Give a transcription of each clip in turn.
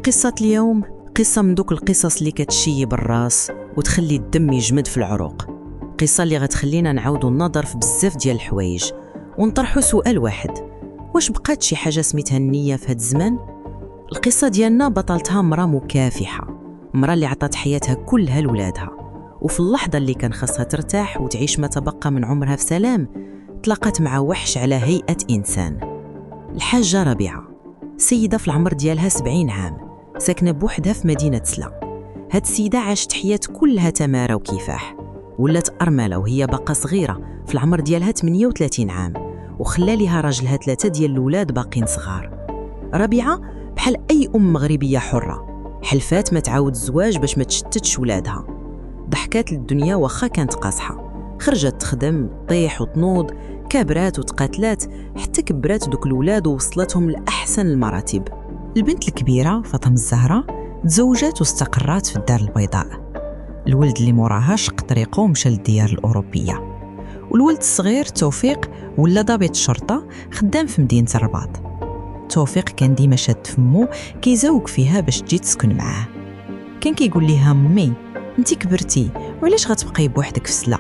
قصة اليوم قصة من دوك القصص اللي كتشيب الراس وتخلي الدم يجمد في العروق. قصة اللي غتخلينا نعاودوا النظر في بزاف ديال الحوايج ونطرحوا سؤال واحد: واش بقات شي حاجة سميتها النية في هاد الزمان؟ القصة ديالنا بطلتها مرأة مكافحة، مرأة اللي عطات حياتها كلها لولادها، وفي اللحظة اللي كان خاصها ترتاح وتعيش ما تبقى من عمرها في سلام تلاقت مع وحش على هيئة إنسان. الحاجة ربيعة، سيدة في العمر ديالها 70 عام، ساكنة بوحدها في مدينة سلا. هاد السيدة عاشت حياة كلها تمارة وكفاح، ولات أرملة وهي باقا صغيرة في العمر ديالها 38 عام، وخلى ليها راجلها 3 ديال الولاد باقين صغار. ربيعة بحال أي أم مغربية حرة حلفات ما تعاود الزواج باش ما تشتتش ولادها. ضحكات للدنيا واخا كانت قاصحة، خرجت تخدم طيح وتنوض، كبرات وتقاتلات حتى كبرات دوك الولاد ووصلتهم لأحسن المراتب. البنت الكبيرة فاطمة الزهراء تزوجت واستقرت في الدار البيضاء. الولد اللي موراها شق طريقه ومشى للديار الأوروبية، والولد الصغير توفيق ولا ضابط شرطة خدام في مدينة الرباط. توفيق كان ديما شاد فمو كيزوق فيها باش تجي تسكن معاه. كان كيقول ليها: امي انتي كبرتي وعلاش غتبقاي بوحدك في سلا؟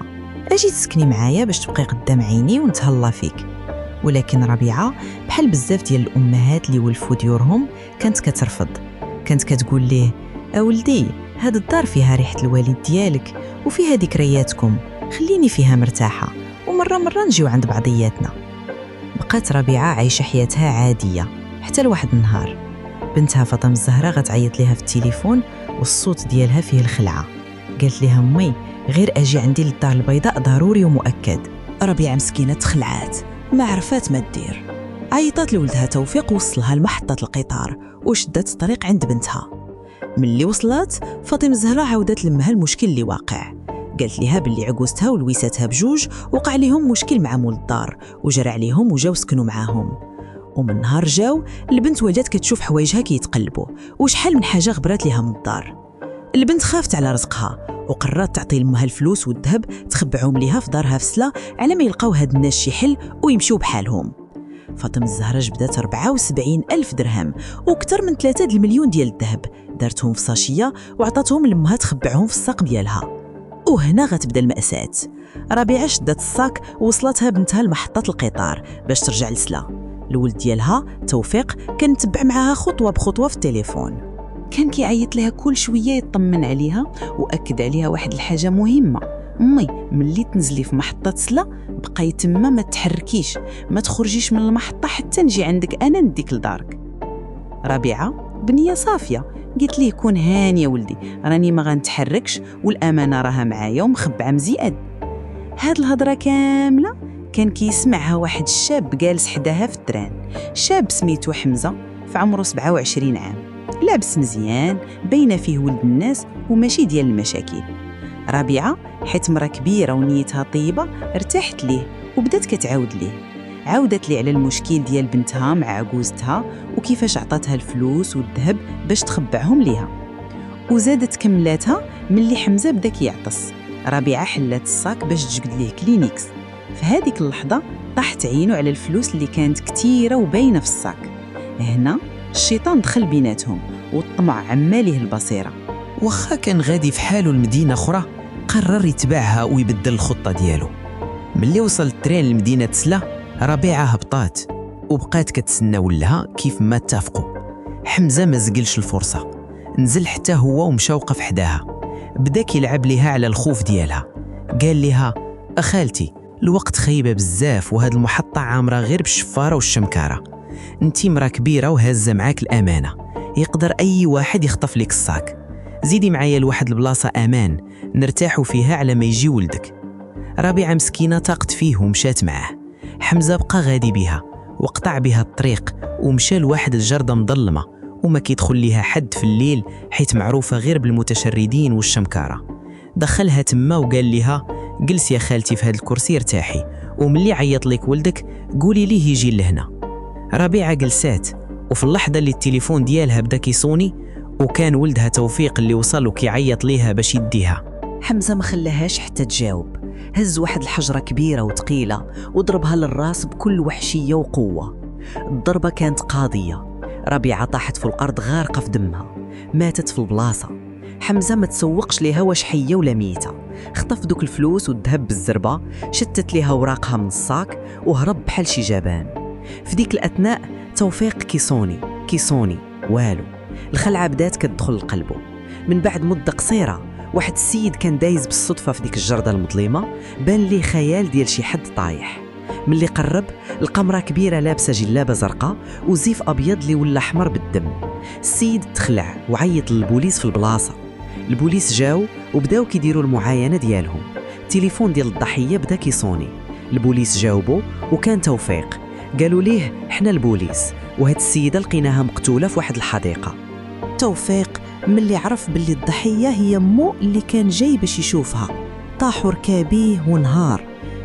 اجي تسكني معايا باش تبقاي قدام عيني ونتهلا فيك. ولكن ربيعة بحال بزاف ديال الامهات اللي ولفوا ديورهم كانت كترفض. كانت كتقول ليه: اولدي هاد الدار فيها ريحه الوالد ديالك وفيها ذكرياتكم، خليني فيها مرتاحه ومره نجيو عند بعضياتنا. بقات ربيعة عايشه حياتها عاديه حتى لواحد النهار بنتها فاطمه الزهراء غتعيط ليها في التليفون والصوت ديالها فيه الخلعه. قالت لها: امي غير اجي عندي للدار البيضاء ضروري ومؤكد. ربيعة مسكينه تخلعات ما عرفات ما دير. عيطات لولدها توفيق وصلها لمحطه القطار وشدت الطريق عند بنتها. ملي وصلت فاطمه الزهراء عاودت لمها المشكل اللي واقع. قالت لها باللي عقوزتها ولويساتها بجوج وقع لهم مشكل مع مول الدار وجرى عليهم وجاو سكنوا معاهم. ومن نهار جاو البنت ولات كتشوف حوايجها كيتقلبوا وشحال من حاجه غبرات ليها من الدار. البنت خافت على رزقها وقررت تعطي لمها الفلوس والذهب تخبعهم ليها في دارها في سلا على ما يلقاو هاد الناس شي حل ويمشيو بحالهم. فاطمه الزهراء جبدات 74,000 درهم وكثر من 3 المليون ديال الذهب، دارتهم في ساشيه وعطاتهم لمها تخبعهم في الساق ديالها. وهنا غتبدا المأساة. ربيعة شدت الساك ووصلتها بنتها لمحطة القطار باش ترجع لسلا. الولد ديالها توفيق كان تبع معاها خطوة بخطوة في التليفون، كان كيعيط لها كل شوية يطمن عليها وأكد عليها واحد الحاجة مهمة: امي ملي تنزلي في محطة سلا بقاي تما ما تحركيش، ما تخرجيش من المحطة حتى نجي عندك أنا نديك لدارك. ربيعة بنية صافية قلت ليه: كون هاني يا ولدي، راني ما غنتحركش والأمانة راها معايا ومخبعة مزيان. هاد الهضرة كاملة كان كيسمعها واحد الشاب جالس حداها في التران. شاب سميتو حمزة في عمره 27 عام، لابس مزيان باينه فيه ولد الناس وماشي ديال المشاكل. ربيعة حيت مرة كبيرة ونيتها طيبة ارتاحت ليه وبدات كتعاود ليه. عاودت لي على المشكل ديال بنتها مع عجوزتها وكيفاش عطاتها الفلوس والذهب باش تخبعهم ليها، وزادت كملاتها ملي حمزة بدا كيعطس. ربيعة حلات الساك باش تجبد ليه كلينيكس. في هذيك اللحظة طاحت عينو على الفلوس اللي كانت كتيرة وباينة في الساك. هنا الشيطان دخل بيناتهم والطمع عماليه البصيرة. وخا كان غادي في حاله لمدينة أخرى قرر يتبعها ويبدل الخطة ديالو. ملي وصل الترين لمدينة سلا ربيعة هبطات وبقات كتسنى ولها كيف ما اتفقوا. حمزة ما زقلش الفرصة، نزل حتى هو ومشى وقف حداها. بدا كيلعب ليها على الخوف ديالها. قال لها: أخالتي الوقت خيبة بزاف وهاد المحطة عامرة غير بالشفارة والشمكارة، انتي مرا كبيرة وهازة معاك الأمانة، يقدر أي واحد يخطف لك الساك. زيدي معايا لواحد البلاصة أمان نرتاحوا فيها على ما يجي ولدك. ربيعة مسكينة طاقت فيه ومشات معاه. حمزة بقى غادي بها وقطع بها الطريق ومشى لواحد الجردة مظلمة وما كيدخل ليها حد في الليل حيث معروفة غير بالمتشردين والشمكارة. دخلها تما وقال لها: جلس يا خالتي في هذا الكرسي ارتاحي، وملي عيط لك ولدك قولي ليه يجي لهنا. ربيعة جلسات وفي اللحظة اللي التليفون ديالها بدا كيصوني وكان ولدها توفيق اللي وصل وكيعيط ليها باش يديها. حمزة ما خلاهاش حتى تجاوب، هز واحد الحجرة كبيرة وثقيلة وضربها للراس بكل وحشية وقوة. الضربة كانت قاضية. ربيعة طاحت في الأرض غارقة في دمها، ماتت في البلاصة. حمزة ما تسوقش ليها واش حية ولا ميتة، خطف دوك الفلوس والذهب بالزربة، شتت ليها وراقها من الصاك وهرب بحال شي جبان. في ديك الأثناء توفيق كيصوني والو. الخلعة بدات كتدخل لقلبه. من بعد مدة قصيرة واحد السيد كان دايز بالصدفة في ديك الجردة المظلمة، بان ليه خيال ديال شي حد طايح. ملي قرب لقى مرا كبيرة لابسة جلابة زرقاء وزيف أبيض اللي ولا أحمر بالدم. السيد تخلع وعيط للبوليس في البلاصة. البوليس جاو وبداو كيديروا المعاينة ديالهم. التليفون ديال الضحية بدا كيصوني. البوليس جاوبوا وكان توفيق. قالوا ليه حنا البوليس وهاد السيدة لقيناها مقتولة في واحد الحديقة. توفيق ملي عرف باللي الضحية هي مو اللي كان جاي باش يشوفها، طاحوا ركابيه ونهار.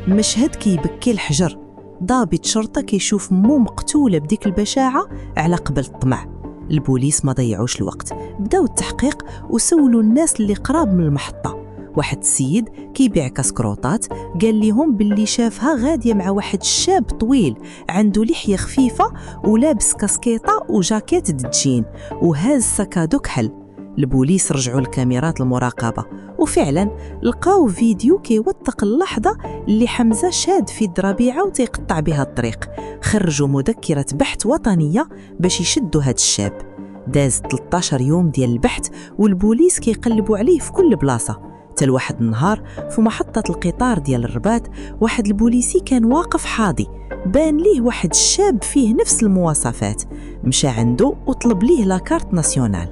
المشهد كيبكي الحجر. ضابط شرطة كيشوف مو مقتولة بديك البشاعة على قبل الطمع. البوليس ما ضيعوش الوقت، بداو التحقيق وسولوا الناس اللي قراب من المحطة. واحد السيد كيبيع كاسكروطات قال لهم باللي شافها غادية مع واحد الشاب طويل عنده لحية خفيفة ولابس كاسكيطة وجاكيت دجين وهاز سكادو كحل. البوليس رجعوا الكاميرات المراقبة وفعلا لقاو فيديو كيوثق اللحظة اللي حمزة شاد في ربيعة وتيقطع بها الطريق. خرجوا مذكرة بحث وطنية باش يشدوا هاد الشاب. داز 13 يوم ديال البحث والبوليس كيقلبوا عليه في كل بلاصة. تل واحد النهار في محطة القطار ديال الرباط واحد البوليسي كان واقف حاضي، بان ليه واحد الشاب فيه نفس المواصفات. مشى عنده وطلب ليه لاكارت ناسيونال.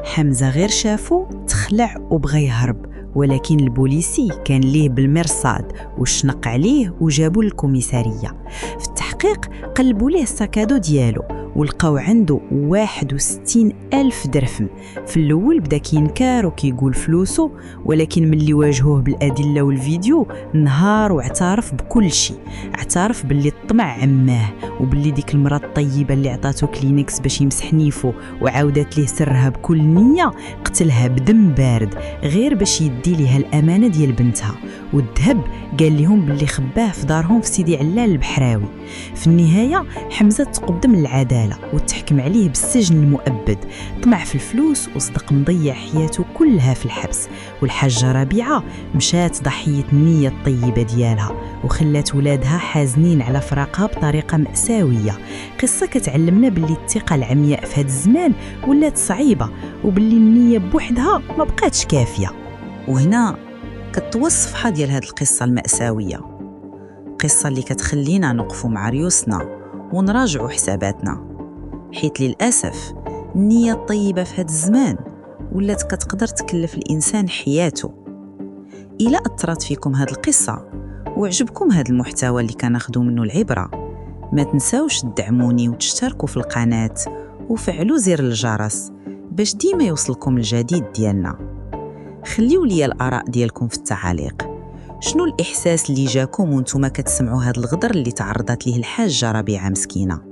حمزة غير شافو تخلع وبغى يهرب، ولكن البوليسي كان ليه بالمرصاد وشنق عليه وجابوا للكوميسارية. في التحقيق قلبوا ليه السكادو ديالو ولقاو عنده 61,000 درهم. في الأول بدا كينكار وكيقول فلوسه، ولكن ملي واجهوه بالأدلة والفيديو نهار واعترف بكل شيء. اعترف باللي الطمع عماه وباللي ديك المرأة الطيبة اللي عطاتو كلينكس باش يمسح نيفو وعاودت ليه سرها بكل نية قتلها بدم بارد غير باش يدي ليها الأمانة ديال بنتها. والذهب قال لهم باللي خباه في دارهم في سيدي علال البحراوي. في النهاية حمزة تقدم للعدالة وتحكم عليه بالسجن المؤبد. طمع في الفلوس وصدق مضيع حياته كلها في الحبس. والحاجة ربيعة مشات ضحية النية الطيبة ديالها وخلات ولادها حازنين على فراقها بطريقة مأساوية. قصة كتعلمنا باللي الثقة العمياء في هذا الزمان ولات صعيبة وباللي النية بوحدها ما بقاتش كافية. وهنا كتوصف صفحة ديال هذه القصة المأساوية، قصة اللي كتخلينا نقفوا مع ريوسنا ونراجعوا حساباتنا، حيث للأسف النية الطيبة في هذا الزمان ولات كتقدر تكلف الإنسان حياته. إلا أثرت فيكم هذه القصة وعجبكم هذا المحتوى اللي كناخدو منه العبرة، ما تنساوش تدعموني وتشتركوا في القناة وفعلوا زر الجرس باش ديما يوصلكم الجديد ديالنا. خليو لي الآراء ديالكم في التعاليق. شنو الإحساس اللي جاكم وانتم كتسمعوا هذا الغدر اللي تعرضت ليه الحاجة ربيعة مسكينة؟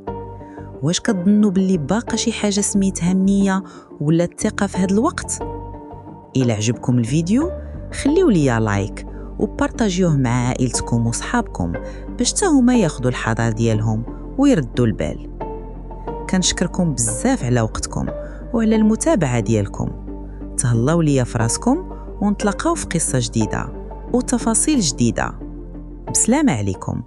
واش كتظنوا باللي باقا شي حاجة سميتها النية ولا الثقة في هذا الوقت؟ إلا عجبكم الفيديو خليو لي لايك وبارطاجيوه مع عائلتكم وصحابكم باش تا هما ياخذوا الحذر ديالهم ويردوا البال. كنشكركم بزاف على وقتكم وعلى المتابعة ديالكم. تهلاو ليا في راسكم ونتلاقاو في قصة جديدة وتفاصيل جديدة. بسلامة عليكم.